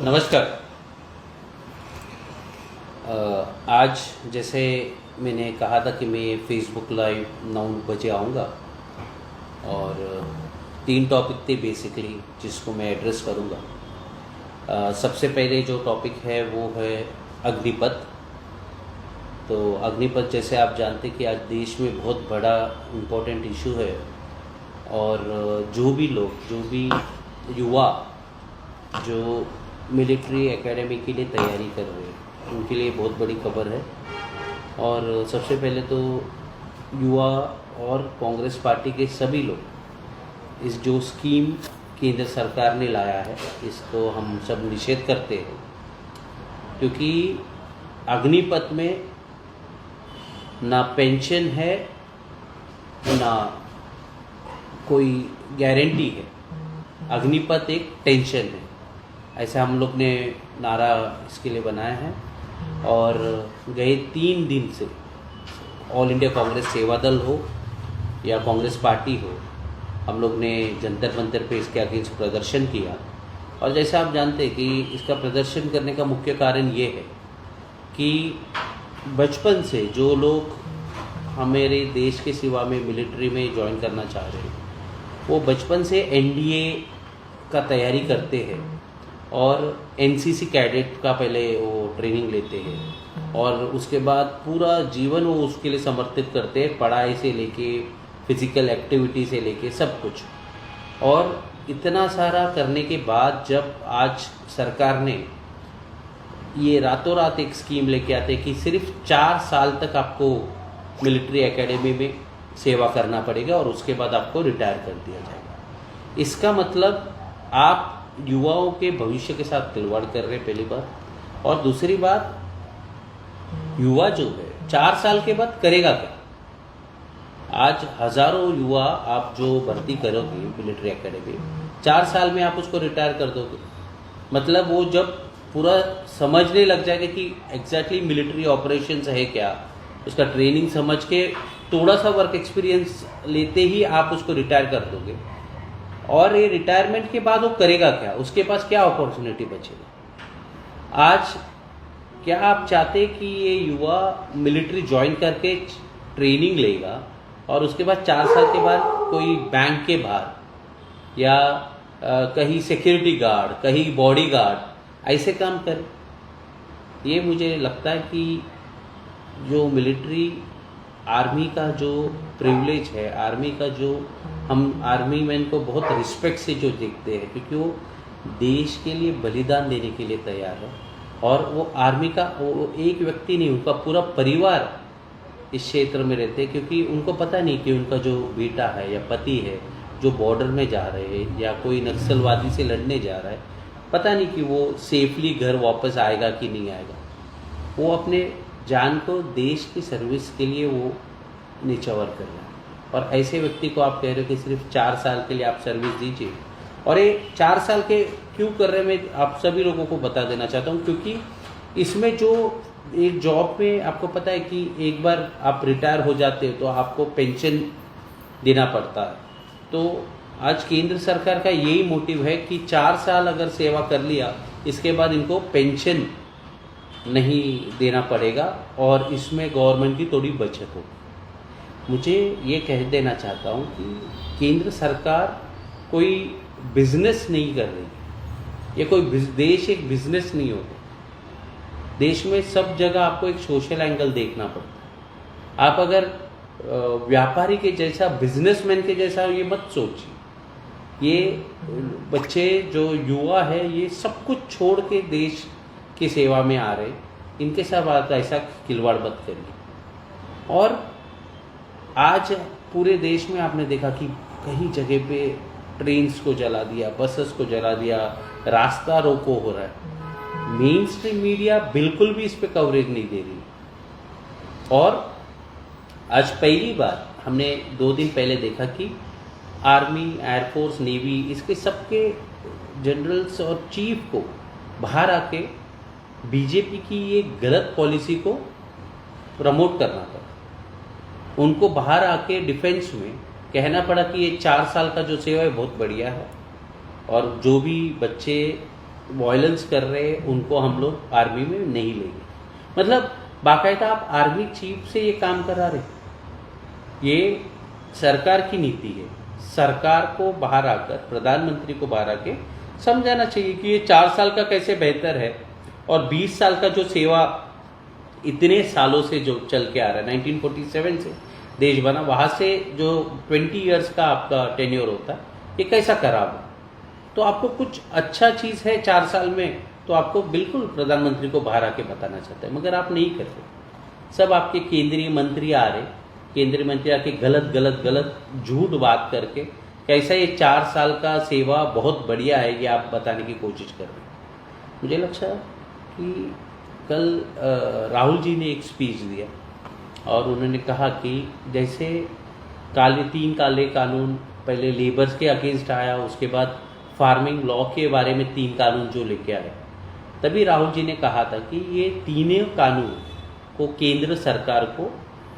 नमस्कार। आज जैसे मैंने कहा था कि मैं फेसबुक लाइव 9 बजे आऊँगा और 3 टॉपिक थे बेसिकली जिसको मैं एड्रेस करूँगा। सबसे पहले जो टॉपिक है वो है अग्निपथ। तो अग्निपथ जैसे आप जानते कि आज देश में बहुत बड़ा इम्पोर्टेंट इशू है और जो भी युवा जो मिलिट्री एकेडमी के लिए तैयारी कर रहे हैं उनके लिए बहुत बड़ी खबर है। और सबसे पहले तो युवा और कांग्रेस पार्टी के सभी लोग इस जो स्कीम केंद्र सरकार ने लाया है इसको हम सब निषेध करते हैं, क्योंकि अग्निपथ में ना पेंशन है ना कोई गारंटी है। अग्निपथ एक टेंशन है, ऐसा हम लोग ने नारा इसके लिए बनाया है। और गए 3 दिन से ऑल इंडिया कांग्रेस सेवा दल हो या कांग्रेस पार्टी हो, हम लोग ने जंतर मंतर पे इसके अगेंस्ट प्रदर्शन किया। और जैसा आप जानते हैं कि इसका प्रदर्शन करने का मुख्य कारण ये है कि बचपन से जो लोग हमारे देश के सिवा में मिलिट्री में ज्वाइन करना चाह रहे हैं वो बचपन से एनडीए का तैयारी करते हैं और एनसीसी कैडेट का पहले वो ट्रेनिंग लेते हैं और उसके बाद पूरा जीवन वो उसके लिए समर्पित करते हैं, पढ़ाई से लेके फिज़िकल एक्टिविटी से लेके सब कुछ। और इतना सारा करने के बाद जब आज सरकार ने ये रातों रात एक स्कीम लेके आते कि सिर्फ 4 साल तक आपको मिलिट्री एकेडमी में सेवा करना पड़ेगा और उसके बाद आपको रिटायर कर दिया जाएगा। इसका मतलब आप युवाओं के भविष्य के साथ खिलवाड़ कर रहे हैं, पहली बात। और दूसरी बात, युवा जो है 4 साल के बाद करेगा क्या? आज हजारों युवा आप जो भर्ती करोगे मिलिट्री एकेडमी 4 साल में आप उसको रिटायर कर दोगे। मतलब वो जब पूरा समझने लग जाएगा कि एग्जैक्टली मिलिट्री ऑपरेशंस है क्या, उसका ट्रेनिंग समझ के थोड़ा सा वर्क एक्सपीरियंस लेते ही आप उसको रिटायर कर दोगे। और ये रिटायरमेंट के बाद वो करेगा क्या, उसके पास क्या अपॉर्चुनिटी बचेगा? आज क्या आप चाहते कि ये युवा मिलिट्री ज्वाइन करके ट्रेनिंग लेगा और उसके बाद 4 साल के बाद कोई बैंक के बाहर या कहीं सिक्योरिटी गार्ड, कहीं बॉडी गार्ड ऐसे काम करे? ये मुझे लगता है कि जो मिलिट्री आर्मी का जो प्रिविलेज है, आर्मी का जो हम आर्मी मैन को बहुत रिस्पेक्ट से जो देखते हैं, क्योंकि वो देश के लिए बलिदान देने के लिए तैयार है। और वो आर्मी का वो एक व्यक्ति नहीं, उनका पूरा परिवार इस क्षेत्र में रहते हैं, क्योंकि उनको पता नहीं कि उनका जो बेटा है या पति है जो बॉर्डर में जा रहे हैं या कोई नक्सलवादी से लड़ने जा रहा है, पता नहीं कि वो सेफली घर वापस आएगा कि नहीं आएगा। वो अपने जान को देश की सर्विस के लिए वो निछावर कर रहा है। और ऐसे व्यक्ति को आप कह रहे हो कि सिर्फ 4 साल के लिए आप सर्विस दीजिए। और ये 4 साल के क्यों कर रहे हैं मैं आप सभी लोगों को बता देना चाहता हूँ, क्योंकि इसमें जो एक जॉब में आपको पता है कि एक बार आप रिटायर हो जाते हो तो आपको पेंशन देना पड़ता है। तो आज केंद्र सरकार का यही मोटिव है कि 4 साल अगर सेवा कर लिया इसके बाद इनको पेंशन नहीं देना पड़ेगा और इसमें गवर्नमेंट की थोड़ी बचत हो। मुझे ये कह देना चाहता हूँ कि केंद्र सरकार कोई बिजनेस नहीं कर रही। ये कोई देश एक बिजनेस नहीं होता। देश में सब जगह आपको एक सोशल एंगल देखना पड़ता है। आप अगर व्यापारी के जैसा, बिजनेसमैन के जैसा ये मत सोचिए। ये बच्चे जो युवा है ये सब कुछ छोड़ के देश की सेवा में आ रहे, इनके साथ आप ऐसा खिलवाड़ मत करिए। और आज पूरे देश में आपने देखा कि कई जगह पे ट्रेन्स को जला दिया, बसेस को जला दिया, रास्ता रोको हो रहा है। मेन स्ट्रीम मीडिया बिल्कुल भी इस पे कवरेज नहीं दे रही। और आज पहली बार हमने 2 दिन पहले देखा कि आर्मी, एयरफोर्स, नेवी इसके सबके जनरल्स और चीफ को बाहर आके बीजेपी की ये गलत पॉलिसी को प्रमोट करना पड़ा। उनको बाहर आके डिफेंस में कहना पड़ा कि ये 4 साल का जो सेवा है बहुत बढ़िया है और जो भी बच्चे वायलेंस कर रहे हैं उनको हम लोग आर्मी में नहीं लेंगे। मतलब बाकायदा आप आर्मी चीफ से ये काम करा रहे। ये सरकार की नीति है। सरकार को बाहर आकर, प्रधानमंत्री को बाहर आके समझाना चाहिए कि ये 4 साल का कैसे बेहतर है और 20 साल का जो सेवा इतने सालों से जो चल के आ रहा है, 1947 से देश बना, वहाँ से जो 20 इयर्स का आपका टेन्योर होता है, ये कैसा खराब है। तो आपको कुछ अच्छा चीज़ है 4 साल में, तो आपको बिल्कुल प्रधानमंत्री को बाहर आके बताना चाहता है, मगर आप नहीं कर रहे। सब आपके केंद्रीय मंत्री आ रहे, केंद्रीय मंत्री आके गलत झूठ बात करके कैसा ये 4 साल का सेवा बहुत बढ़िया है, ये आप बताने की कोशिश कर रहे हैं। मुझे लगता है कि कल राहुल जी ने एक स्पीच दिया और उन्होंने कहा कि जैसे 3 काले कानून पहले लेबर्स के अगेंस्ट आया, उसके बाद फार्मिंग लॉ के बारे में 3 कानून जो लेके आए, तभी राहुल जी ने कहा था कि ये तीनों कानून को केंद्र सरकार को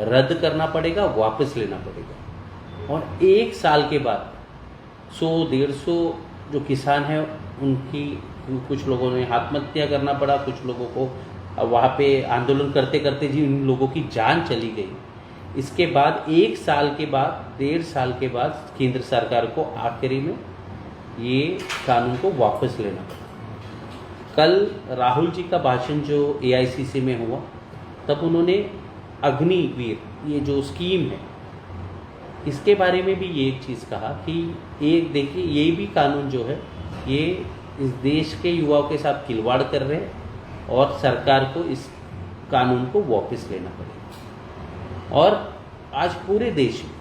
रद्द करना पड़ेगा, वापस लेना पड़ेगा। और 1 साल के बाद 100-150 जो किसान हैं उनकी, कुछ लोगों ने आत्महत्या करना पड़ा, कुछ लोगों को वहाँ पे आंदोलन करते करते जी उन लोगों की जान चली गई। इसके बाद 1 साल के बाद, 1.5 साल के बाद केंद्र सरकार को आखिरी में ये कानून को वापस लेना पड़ा। कल राहुल जी का भाषण जो AICC में हुआ, तब उन्होंने अग्निवीर ये जो स्कीम है इसके बारे में भी ये एक चीज़ कहा कि एक देखिए ये भी कानून जो है ये इस देश के युवाओं के साथ खिलवाड़ कर रहे हैं और सरकार को इस कानून को वापस लेना पड़ेगा। और आज पूरे देश में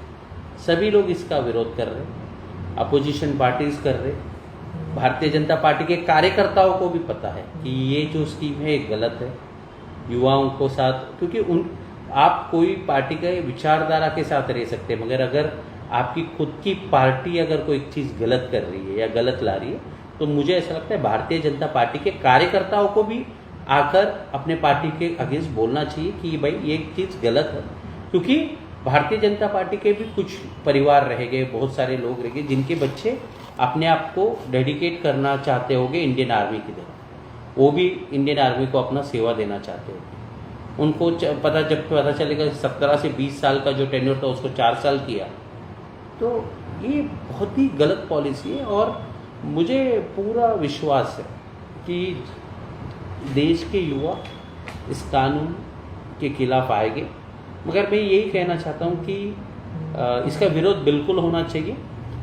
सभी लोग इसका विरोध कर रहे हैं, अपोजिशन पार्टीज कर रहे हैं, भारतीय जनता पार्टी के कार्यकर्ताओं को भी पता है कि ये जो स्कीम है गलत है युवाओं को साथ, क्योंकि आप कोई पार्टी के विचारधारा के साथ रह सकते हैं, मगर अगर आपकी खुद की पार्टी अगर कोई चीज़ गलत कर रही है या गलत ला रही है, तो मुझे ऐसा लगता है भारतीय जनता पार्टी के कार्यकर्ताओं को भी आकर अपने पार्टी के अगेंस्ट बोलना चाहिए कि भाई ये चीज़ गलत है। क्योंकि भारतीय जनता पार्टी के भी कुछ परिवार रह गए, बहुत सारे लोग रह गए जिनके बच्चे अपने आप को डेडिकेट करना चाहते होंगे इंडियन आर्मी की तरफ, वो भी इंडियन आर्मी को अपना सेवा देना चाहते होंगे। उनको जब पता चलेगा 17 से 20 साल का जो टेन्योर था उसको 4 साल किया, तो ये बहुत ही गलत पॉलिसी है। और मुझे पूरा विश्वास है कि देश के युवा इस कानून के खिलाफ आएंगे, मगर मैं यही कहना चाहता हूँ कि इसका विरोध बिल्कुल होना चाहिए,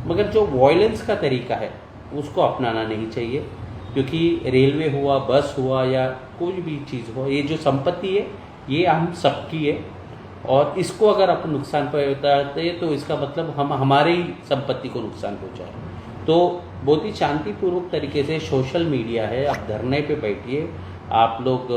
मगर जो वॉयलेंस का तरीका है उसको अपनाना नहीं चाहिए। क्योंकि रेलवे हुआ, बस हुआ या कोई भी चीज़ हो, ये जो संपत्ति है ये हम सबकी है और इसको अगर आप नुकसान पहुँचाते हैं तो इसका मतलब हम हमारे ही संपत्ति को नुकसान पहुँचाए। तो बहुत ही शांतिपूर्वक तरीके से सोशल मीडिया है, आप धरने पे बैठिए, आप लोग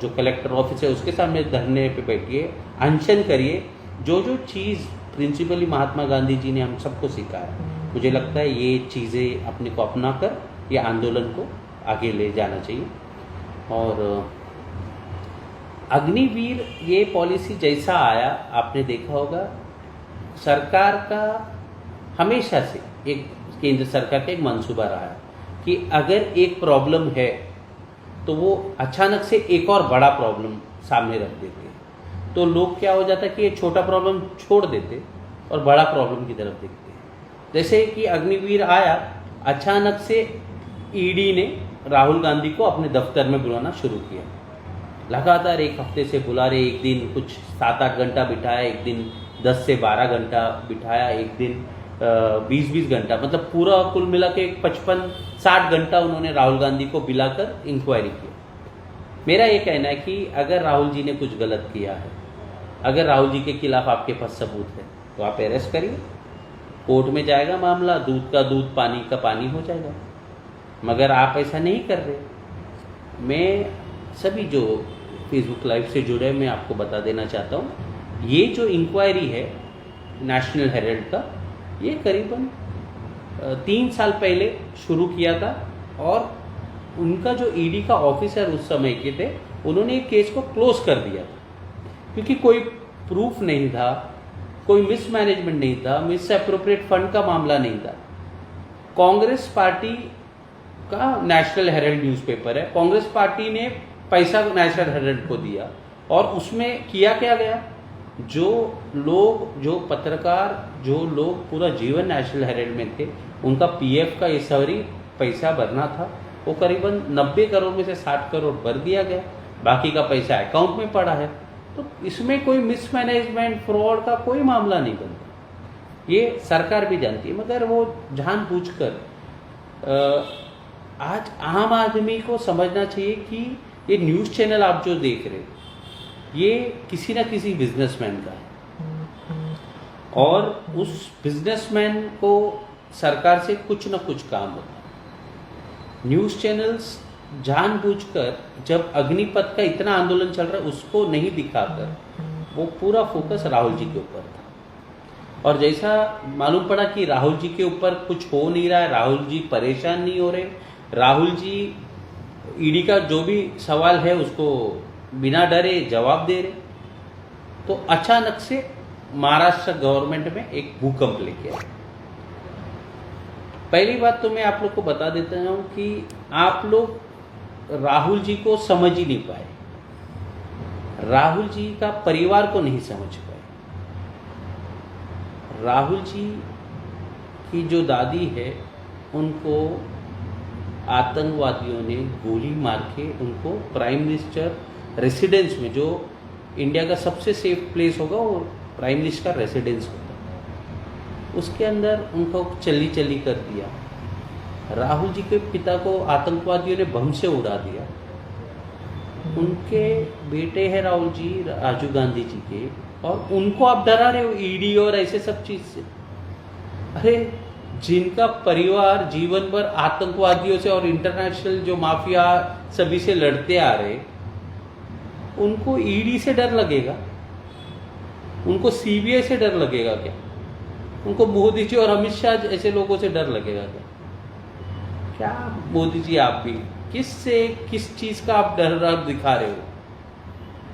जो कलेक्टर ऑफिस है उसके सामने धरने पे बैठिए, अनशन करिए। जो जो चीज़ प्रिंसिपली महात्मा गांधी जी ने हम सबको सिखाया, मुझे लगता है ये चीज़ें अपने को अपना कर ये आंदोलन को आगे ले जाना चाहिए। और अग्निवीर ये पॉलिसी जैसा आया आपने देखा होगा, सरकार का हमेशा से एक केंद्र सरकार का एक मंसूबा रहा है कि अगर एक प्रॉब्लम है तो वो अचानक से एक और बड़ा प्रॉब्लम सामने रख देते हैं। तो लोग क्या हो जाता है कि ये छोटा प्रॉब्लम छोड़ देते और बड़ा प्रॉब्लम की तरफ देखते हैं। जैसे कि अग्निवीर आया, अचानक से ईडी ने राहुल गांधी को अपने दफ्तर में बुलाना शुरू किया, लगातार 1 हफ्ते से बुला रहे, एक दिन कुछ 7-8 घंटा बिठाया, एक दिन 10 से 12 घंटा बिठाया, एक दिन 20-20 घंटा, मतलब पूरा कुल मिला के 55-60 घंटा उन्होंने राहुल गांधी को बुलाकर इंक्वायरी किया। मेरा ये कहना है कि अगर राहुल जी ने कुछ गलत किया है, अगर राहुल जी के खिलाफ आपके पास सबूत है तो आप अरेस्ट करिए, कोर्ट में जाएगा मामला, दूध का दूध पानी का पानी हो जाएगा, मगर आप ऐसा नहीं कर रहे। मैं सभी जो फेसबुक लाइव से जुड़े मैं आपको बता देना चाहता हूँ, ये जो इंक्वायरी है नेशनल हेराल्ड का, ये करीबन 3 साल पहले शुरू किया था और उनका जो ईडी का ऑफिसर उस समय के थे, उन्होंने एक केस को क्लोज कर दिया था क्योंकि कोई प्रूफ नहीं था, कोई मिसमैनेजमेंट नहीं था, मिस एप्रोप्रिएट फंड का मामला नहीं था। कांग्रेस पार्टी का नेशनल हेराल्ड न्यूज़पेपर है, कांग्रेस पार्टी ने पैसा नेशनल हेराल्ड को दिया और उसमें किया क्या गया, जो लोग, जो पत्रकार, जो लोग पूरा जीवन नेशनल हेराल्ड में थे, उनका पीएफ का इस बारी पैसा भरना था, वो करीबन 90 करोड़ में से 60 करोड़ भर दिया गया, बाकी का पैसा अकाउंट में पड़ा है। तो इसमें कोई मिसमैनेजमेंट, फ्रॉड का कोई मामला नहीं बनता, ये सरकार भी जानती है। मगर वो जानबूझकर आज आम आदमी को समझना चाहिए कि ये न्यूज़ चैनल आप जो देख रहे, ये किसी ना किसी बिजनेसमैन का है और उस बिजनेसमैन को सरकार से कुछ ना कुछ काम होता है। न्यूज़ चैनल्स जानबूझकर, जब अग्निपथ का इतना आंदोलन चल रहा है, उसको नहीं दिखाकर वो पूरा फोकस राहुल जी के ऊपर था। और जैसा मालूम पड़ा कि राहुल जी के ऊपर कुछ हो नहीं रहा है, राहुल जी परेशान नहीं हो रहे, राहुल जी ईडी का जो भी सवाल है उसको बिना डरे जवाब दे रहे, तो अचानक से महाराष्ट्र गवर्नमेंट में एक भूकंप लेके आए। पहली बात तो मैं आप लोग को बता देता हूं कि आप लोग राहुल जी को समझ ही नहीं पाए, राहुल जी का परिवार को नहीं समझ पाए। राहुल जी की जो दादी है, उनको आतंकवादियों ने गोली मार के उनको प्राइम मिनिस्टर रेसिडेंस में, जो इंडिया का सबसे सेफ प्लेस होगा वो प्राइम मिनिस्टर का रेसिडेंस होगा, उसके अंदर उनको चली कर दिया। राहुल जी के पिता को आतंकवादियों ने बम से उड़ा दिया। उनके बेटे हैं राहुल जी, राजीव गांधी जी के, और उनको आप डरा रहे हो ईडी और ऐसे सब चीज से। अरे जिनका परिवार जीवन भर आतंकवादियों से और इंटरनेशनल जो माफिया सभी से लड़ते आ रहे, उनको ईडी से डर लगेगा? उनको सीबीआई से डर लगेगा क्या? उनको मोदी जी और अमित शाह ऐसे लोगों से डर लगेगा क्या? क्या मोदी जी आप भी किस चीज का आप डर दिखा रहे हो?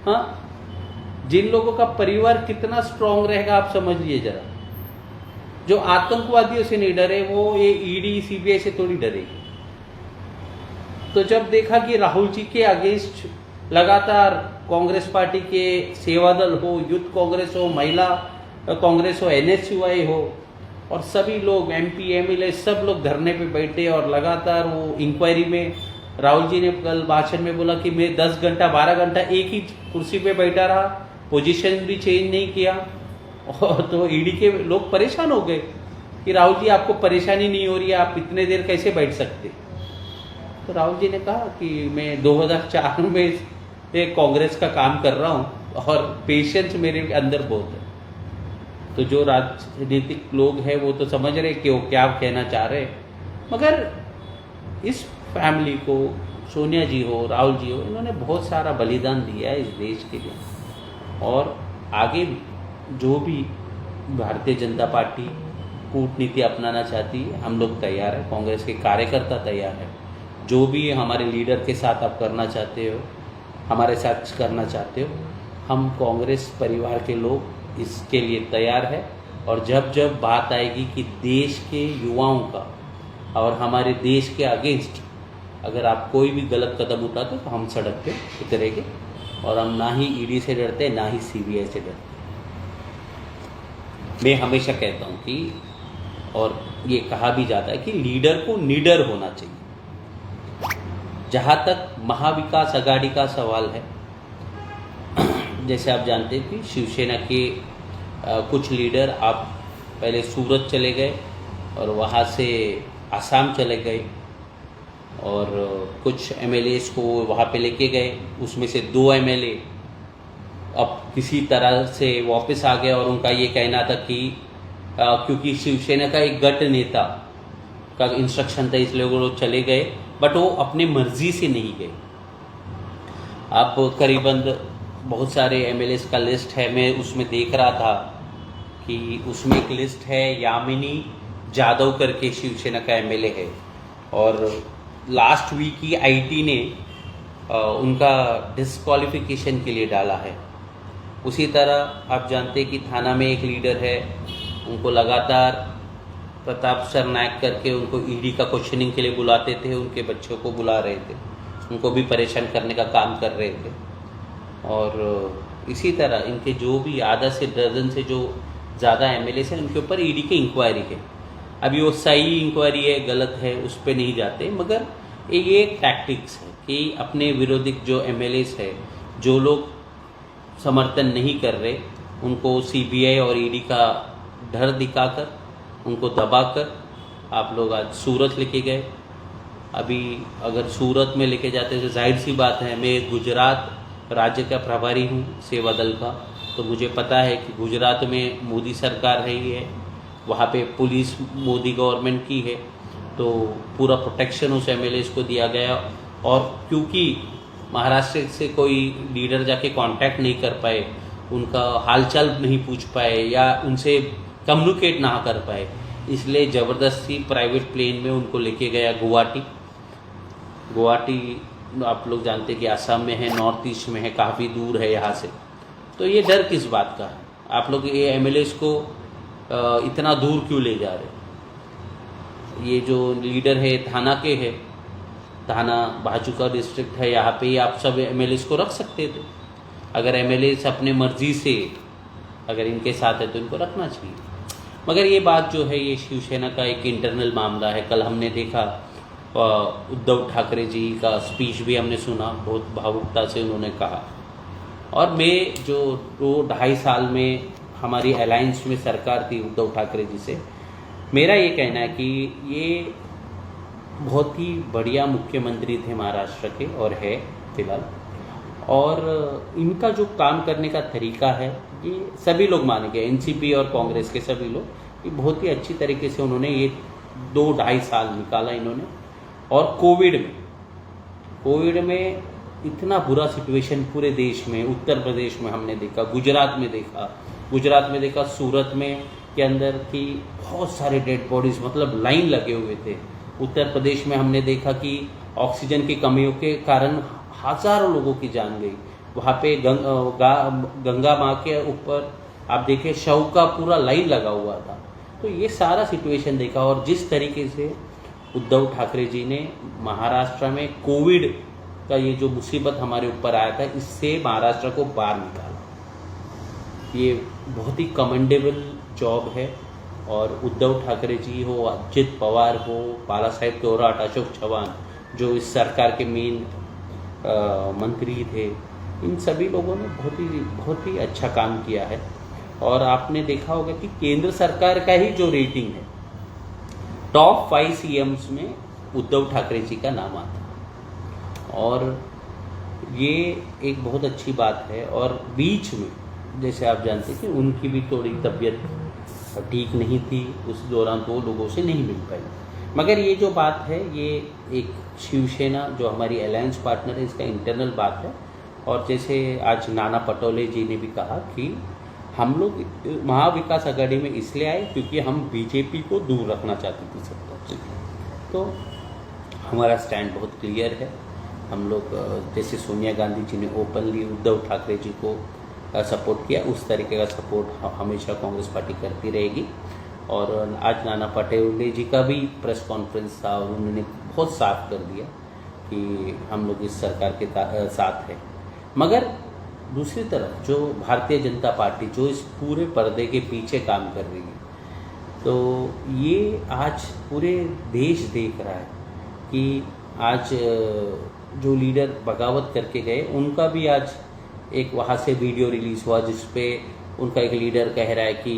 हाँ, जिन लोगों का परिवार कितना स्ट्रांग रहेगा आप समझ लीजिए जरा। जो आतंकवादियों से नहीं डरे, वो ये ईडी सीबीआई से थोड़ी डरेगी। तो जब देखा कि राहुल जी के अगेंस्ट लगातार कांग्रेस पार्टी के सेवादल हो, यूथ कांग्रेस हो, महिला कांग्रेस हो, एनएसयूआई हो, और सभी लोग एमपी एमएलए सब लोग धरने पे बैठे और लगातार वो इंक्वायरी में, राहुल जी ने कल भाषण में बोला कि मैं 10 घंटा 12 घंटा एक ही कुर्सी पे बैठा रहा, पोजीशन भी चेंज नहीं किया। और तो ईडी के लोग परेशान हो गए कि राहुल जी आपको परेशानी नहीं हो रही है, आप इतने देर कैसे बैठ सकते? तो राहुल जी ने कहा कि मैं 2004 में कांग्रेस का काम कर रहा हूँ और पेशेंस मेरे अंदर बहुत है। तो जो राजनीतिक लोग हैं वो तो समझ रहे कि वो क्या कहना चाह रहे, मगर इस फैमिली को, सोनिया जी हो, राहुल जी हो, इन्होंने बहुत सारा बलिदान दिया है इस देश के लिए। और आगे भी जो भी भारतीय जनता पार्टी कूटनीति अपनाना चाहती है, हम लोग तैयार हैं, कांग्रेस के कार्यकर्ता तैयार हैं। जो भी हमारे लीडर के साथ आप करना चाहते हो, हमारे साथ करना चाहते हो, हम कांग्रेस परिवार के लोग इसके लिए तैयार है। और जब जब बात आएगी कि देश के युवाओं का और हमारे देश के अगेंस्ट अगर आप कोई भी गलत कदम उठाते तो हम सड़क पे उतरेंगे। और हम ना ही ईडी से डरते, ना ही सीबीआई से डरते। मैं हमेशा कहता हूँ कि, और ये कहा भी जाता है कि लीडर को निडर होना चाहिए। जहाँ तक महाविकास आघाड़ी का सवाल है, जैसे आप जानते हैं कि शिवसेना के कुछ लीडर आप पहले सूरत चले गए और वहाँ से आसाम चले गए, और कुछ एमएलएस को वहाँ पे लेके गए, उसमें से 2 एमएलए अब किसी तरह से वापस आ गए। और उनका ये कहना था कि क्योंकि शिवसेना का एक गट नेता का इंस्ट्रक्शन था इसलिए वो लोग चले गए, बट वो अपनी मर्जी से नहीं गए। आप करीबन बहुत सारे एमएलएस का लिस्ट है, मैं उसमें देख रहा था कि उसमें एक लिस्ट है, यामिनी जादव करके शिवसेना का एमएलए है, और लास्ट वीक ही आईटी ने उनका डिस्क्वालिफिकेशन के लिए डाला है। उसी तरह आप जानते हैं कि थाना में एक लीडर है, उनको लगातार प्रताप सरनायक करके उनको ईडी का क्वेश्चनिंग के लिए बुलाते थे, उनके बच्चों को बुला रहे थे, उनको भी परेशान करने का काम कर रहे थे। और इसी तरह इनके जो भी आधा से दर्जन से जो ज़्यादा एमएलए हैं उनके ऊपर ईडी की इंक्वायरी है। अभी वो सही इंक्वायरी है गलत है उस पर नहीं जाते, मगर ये एक टैक्टिक्स है कि अपने विरोधी जो एमएलए है, जो लोग समर्थन नहीं कर रहे, उनको सीबीआई और ईडी का डर दिखाकर उनको दबाकर आप लोग आज सूरत लेके गए। अभी अगर सूरत में लेके जाते तो जाहिर सी बात है, मैं गुजरात राज्य का प्रभारी हूँ सेवा दल का, तो मुझे पता है कि गुजरात में मोदी सरकार रही है, वहाँ पे पुलिस मोदी गवर्नमेंट की है, तो पूरा प्रोटेक्शन उस एमएलए को दिया गया। और क्योंकि महाराष्ट्र से कोई लीडर जाके कांटेक्ट नहीं कर पाए, उनका हालचाल नहीं पूछ पाए या उनसे कम्युनिकेट ना कर पाए, इसलिए ज़बरदस्ती प्राइवेट प्लेन में उनको लेके गया गुवाहाटी। आप लोग जानते हैं कि असम में है, नॉर्थ ईस्ट में है, काफ़ी दूर है यहाँ से। तो ये डर किस बात का है? आप लोग ये एमएलए को इतना दूर क्यों ले जा रहे? ये जो लीडर है थाना के है, थाना भाजपा डिस्ट्रिक्ट है, यहाँ पे ही आप सब एमएलए को रख सकते थे। अगर एमएलए अपने मर्जी से अगर इनके साथ है तो इनको रखना चाहिए। मगर ये बात जो है ये शिवसेना का एक इंटरनल मामला है। कल हमने देखा उद्धव ठाकरे जी का स्पीच भी हमने सुना, बहुत भावुकता से उन्होंने कहा। और मैं जो 2-2.5 साल में हमारी अलायंस में सरकार थी उद्धव ठाकरे जी से, मेरा ये कहना है कि ये बहुत ही बढ़िया मुख्यमंत्री थे महाराष्ट्र के और है फिलहाल। और इनका जो काम करने का तरीका है ये सभी लोग मानेंगे, एनसीपी और कांग्रेस के सभी लोग, ये बहुत ही अच्छी तरीके से उन्होंने ये 2-2.5 साल निकाला इन्होंने। और कोविड में इतना बुरा सिचुएशन पूरे देश में, उत्तर प्रदेश में हमने देखा, गुजरात में देखा, सूरत में के अंदर की बहुत सारे डेड बॉडीज, मतलब लाइन लगे हुए थे। उत्तर प्रदेश में हमने देखा कि ऑक्सीजन की कमियों के कारण हज़ारों लोगों की जान गई। वहाँ पे गंगा माँ के ऊपर आप देखें शव का पूरा लाइन लगा हुआ था। तो ये सारा सिचुएशन देखा, और जिस तरीके से उद्धव ठाकरे जी ने महाराष्ट्र में कोविड का ये जो मुसीबत हमारे ऊपर आया था, इससे महाराष्ट्र को बाहर निकाला, ये बहुत ही कमेंडेबल जॉब है। और उद्धव ठाकरे जी हो, अजित पवार हो, बाला साहेब थोराट, अशोक चव्हाण जो इस सरकार के मेन मंत्री थे, इन सभी लोगों ने बहुत ही अच्छा काम किया है। और आपने देखा होगा कि केंद्र सरकार का ही जो रेटिंग है, टॉप 5 सीएम्स में उद्धव ठाकरे जी का नाम आता, और ये एक बहुत अच्छी बात है। और बीच में जैसे आप जानते हैं कि उनकी भी थोड़ी तबीयत ठीक नहीं थी, उस दौरान तो लोगों से नहीं मिल पाई। मगर ये जो बात है ये एक शिवसेना जो हमारी अलायंस पार्टनर है, इसका इंटरनल बात है। और जैसे आज नाना पटोले जी ने भी कहा कि हम लोग महाविकास आघाड़ी में इसलिए आए क्योंकि हम बीजेपी को दूर रखना चाहते थे सत्ता से। तो हमारा स्टैंड बहुत क्लियर है। हम लोग जैसे सोनिया गांधी जी ने ओपनली उद्धव ठाकरे जी को सपोर्ट किया, उस तरीके का सपोर्ट हमेशा कांग्रेस पार्टी करती रहेगी। और आज नाना पटोले जी का भी प्रेस कॉन्फ्रेंस था और उन्होंने बहुत साफ कर दिया कि हम लोग इस सरकार के साथ हैं। मगर दूसरी तरफ जो भारतीय जनता पार्टी जो इस पूरे पर्दे के पीछे काम कर रही है, तो ये आज पूरे देश देख रहा है कि आज जो लीडर बगावत करके गए उनका भी आज एक वहाँ से वीडियो रिलीज़ हुआ जिस पे उनका एक लीडर कह रहा है कि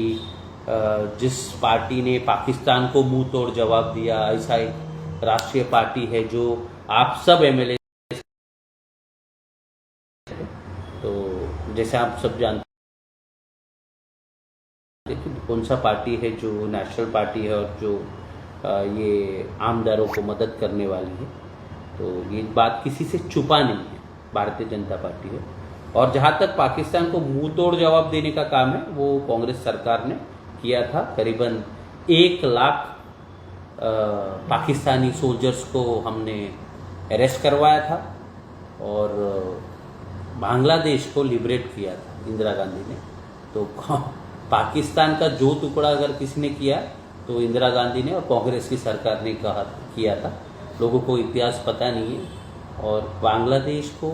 जिस पार्टी ने पाकिस्तान को मुंह तोड़ जवाब दिया, ऐसा एक राष्ट्रीय पार्टी है जो आप सब एमएलए, तो जैसे आप सब जानते हैं कि कौन सा पार्टी है जो नेशनल पार्टी है और जो ये आमदारों को मदद करने वाली है। तो ये बात किसी से छुपा नहीं है, भारतीय जनता पार्टी है। और जहाँ तक पाकिस्तान को मुंह तोड़ जवाब देने का काम है वो कांग्रेस सरकार ने किया था। करीबन 1 लाख पाकिस्तानी सोल्जर्स को हमने अरेस्ट करवाया था और बांग्लादेश को लिबरेट किया था इंदिरा गांधी ने। तो पाकिस्तान का जो टुकड़ा अगर किसी ने किया तो इंदिरा गांधी ने और कांग्रेस की सरकार ने किया था। लोगों को इतिहास पता नहीं है और बांग्लादेश को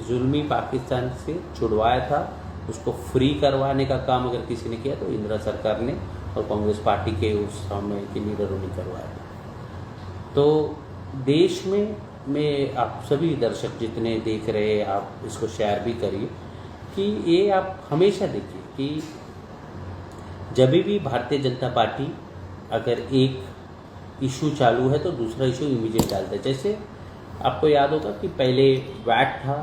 जुल्मी पाकिस्तान से छुड़वाया था, उसको फ्री करवाने का काम अगर किसी ने किया तो इंदिरा सरकार ने और कांग्रेस पार्टी के उस समय के लीडरों ने करवाया था। तो देश में मैं आप सभी दर्शक जितने देख रहे हैं, आप इसको शेयर भी करिए कि ये आप हमेशा देखिए कि जब भी भारतीय जनता पार्टी अगर एक इशू चालू है तो दूसरा इशू इमीडिएट डालता है। जैसे आपको याद होगा कि पहले वैट था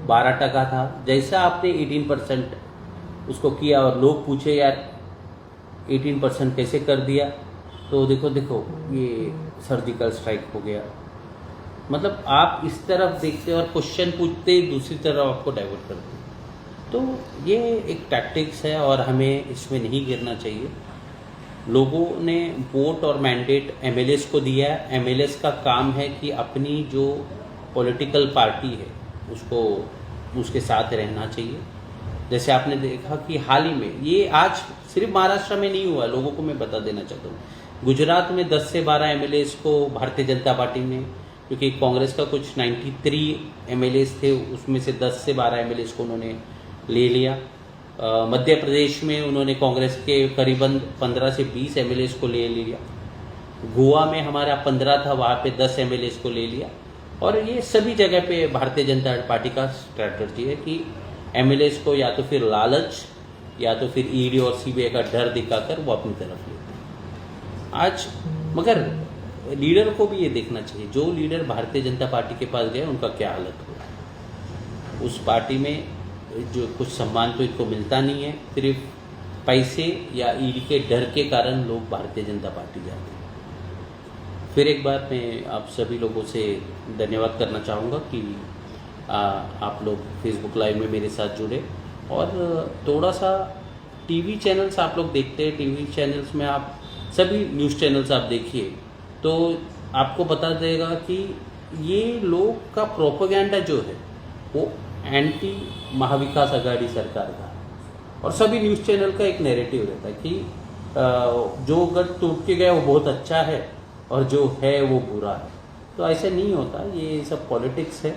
12% था, जैसा आपने 18% उसको किया और लोग पूछे यार 18% कैसे कर दिया, तो देखो ये सर्जिकल स्ट्राइक हो गया। मतलब आप इस तरफ देखते और क्वेश्चन पूछते दूसरी तरफ आपको डाइवर्ट करते। तो ये एक टैक्टिक्स है और हमें इसमें नहीं गिरना चाहिए। लोगों ने वोट और मैंडेट एमएलएस को दिया है। एमएलएस का काम है कि अपनी जो पॉलिटिकल पार्टी है उसको उसके साथ रहना चाहिए। जैसे आपने देखा कि हाल ही में ये आज सिर्फ महाराष्ट्र में नहीं हुआ, लोगों को मैं बता देना चाहता हूँ, गुजरात में 10 से 12 एमएलएस को भारतीय जनता पार्टी ने, क्योंकि कांग्रेस का कुछ 93 एमएलएस थे, उसमें से 10 से 12 एमएलएस को उन्होंने ले लिया। मध्य प्रदेश में उन्होंने कांग्रेस के करीबन 15 से 20 एमएलएस को ले लिया। गोवा में हमारा 15 था, वहाँ पे 10 एमएलएस को ले लिया। और ये सभी जगह पे भारतीय जनता पार्टी का स्ट्रैटेजी है कि एमएलएस को या तो फिर लालच या तो फिर ईडी और सीबीआई का डर दिखाकर वो अपनी तरफ लेते हैं। आज मगर लीडर को भी ये देखना चाहिए, जो लीडर भारतीय जनता पार्टी के पास गए उनका क्या हालत हुआ। उस पार्टी में जो कुछ सम्मान तो इनको मिलता नहीं है, सिर्फ पैसे या ईडी के डर के कारण लोग भारतीय जनता पार्टी जाते हैं। फिर एक बार मैं आप सभी लोगों से धन्यवाद करना चाहूँगा कि आप लोग फेसबुक लाइव में मेरे साथ जुड़े। और थोड़ा सा टीवी चैनल्स आप लोग देखते हैं, टीवी चैनल्स में आप सभी न्यूज़ चैनल्स आप देखिए तो आपको बता देगा कि ये लोग का प्रोपेगेंडा जो है वो एंटी महाविकास आघाड़ी सरकार का, और सभी न्यूज़ चैनल का एक नैरेटिव रहता है कि जो गठ टूट के गया वो बहुत अच्छा है और जो है वो बुरा है। तो ऐसा नहीं होता, ये सब पॉलिटिक्स है।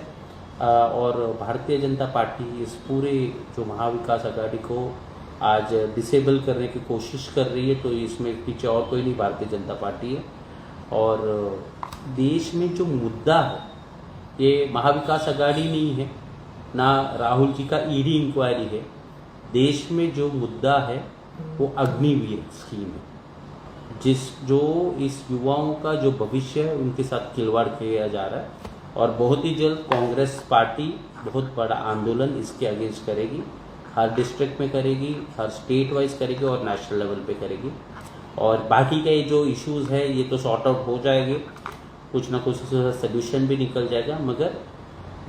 और भारतीय जनता पार्टी इस पूरे जो महाविकास आघाड़ी को आज डिसेबल करने की कोशिश कर रही है, तो इसमें पीछे और कोई नहीं, भारतीय जनता पार्टी है। और देश में जो मुद्दा है ये महाविकास आघाड़ी नहीं है, ना राहुल जी का ईडी इंक्वायरी है। देश में जो मुद्दा है वो अग्निवीर स्कीम है, जो इस युवाओं का जो भविष्य है उनके साथ खिलवाड़ किया जा रहा है। और बहुत ही जल्द कांग्रेस पार्टी बहुत बड़ा आंदोलन इसके अगेंस्ट करेगी, हर डिस्ट्रिक्ट में करेगी, हर स्टेट वाइज करेगी और नेशनल लेवल पे करेगी। और बाकी के जो इश्यूज़ है ये तो सॉर्ट आउट हो जाएंगे, कुछ ना कुछ सोल्यूशन भी निकल जाएगा। मगर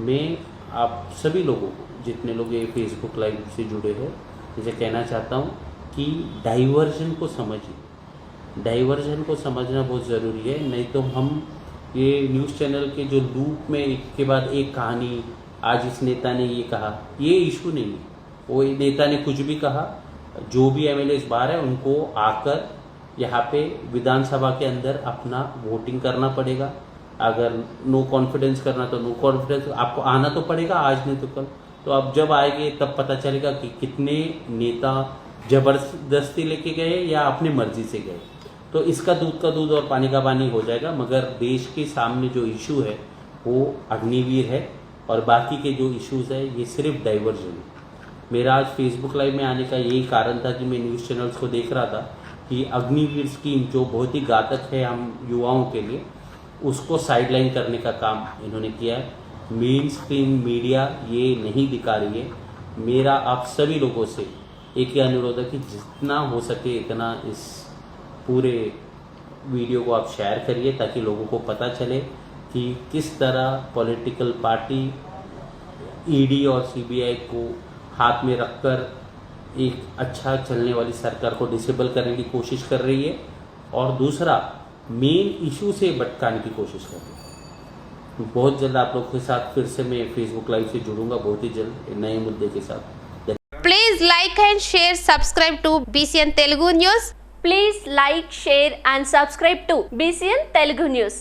मैं आप सभी लोगों को, जितने लोग ये फेसबुक लाइव से जुड़े हैं, इसे कहना चाहता हूँ कि डाइवर्जन को समझिए। डाइवर्जन को समझना बहुत ज़रूरी है, नहीं तो हम ये न्यूज़ चैनल के जो लूप में एक के बाद एक कहानी, आज इस नेता ने ये कहा, ये इशू नहीं है। वो नेता ने कुछ भी कहा, जो भी एमएलए इस बार है उनको आकर यहाँ पे विधानसभा के अंदर अपना वोटिंग करना पड़ेगा। अगर नो कॉन्फिडेंस करना तो नो कॉन्फिडेंस आपको आना तो पड़ेगा, आज नहीं तो कल। तो अब जब आएंगे तब पता चलेगा कि कितने नेता जबरदस्ती लेके गए या अपनी मर्जी से गए। तो इसका दूध का दूध और पानी का पानी हो जाएगा। मगर देश के सामने जो इशू है वो अग्निवीर है और बाकी के जो इश्यूज है ये सिर्फ डाइवर्जन है। मेरा आज फेसबुक लाइव में आने का यही कारण था कि मैं न्यूज़ चैनल्स को देख रहा था कि अग्निवीर स्कीम जो बहुत ही घातक है हम युवाओं के लिए, उसको साइडलाइन करने का काम इन्होंने किया है। मेन स्ट्रीम मीडिया ये नहीं दिखा रही है। मेरा आप सभी लोगों से एक ही अनुरोध है कि जितना हो सके इतना इस पूरे वीडियो को आप शेयर करिए ताकि लोगों को पता चले कि किस तरह पॉलिटिकल पार्टी ईडी और सीबीआई को हाथ में रखकर एक अच्छा चलने वाली सरकार को डिसेबल करने की कोशिश कर रही है और दूसरा मेन इशू से भटकाने की कोशिश कर रही है। बहुत जल्द आप लोगों के साथ फिर से मैं फेसबुक लाइव से जुड़ूंगा, बहुत ही जल्द नए मुद्दे के साथ। Please like and share, subscribe to BCN Telugu News. Please like, share and subscribe to BCN Telugu News.